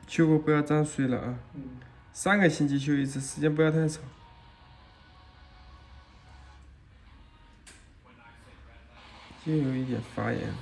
修过不要沾水了啊。3个星期修一次，时间不要太长。就有一点发炎。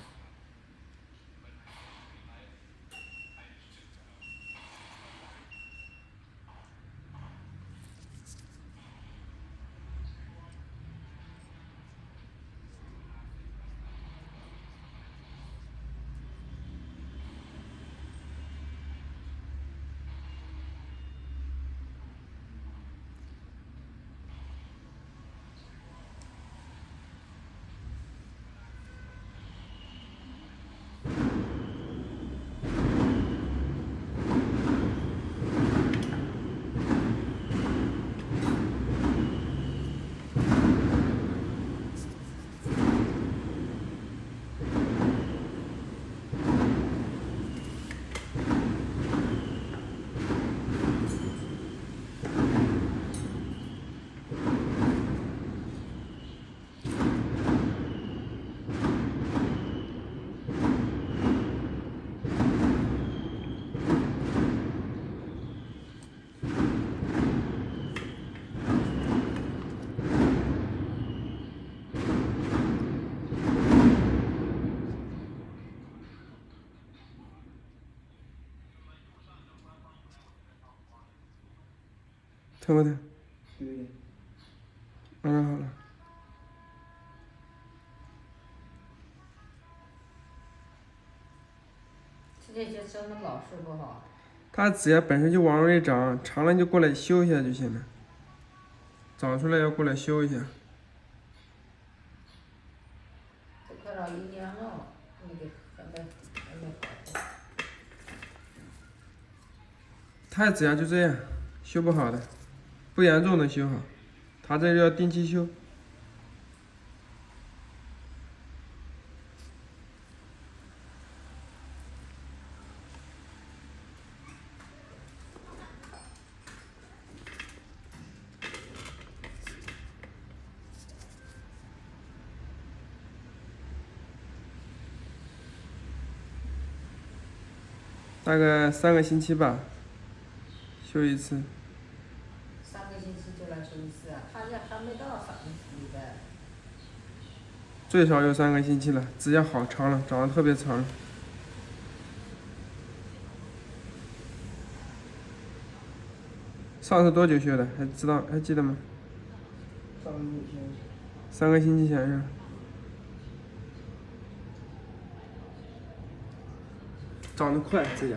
疼不疼？有点。好了。这就真的老睡不好。它指甲本身就往外长，长了你就过来修一下就行了。长出来要过来修一下。都快到1年了，那个还没好。它指甲就这样，修不好的，不严重的修好，它这要定期修。大概3个星期吧，修一次。3个星期就来修一次啊？他这还没到3个礼拜。最少有3个星期了，指甲好长了，长得特别长。上次多久修的？还记得吗？3个星期前是。长得快，指甲。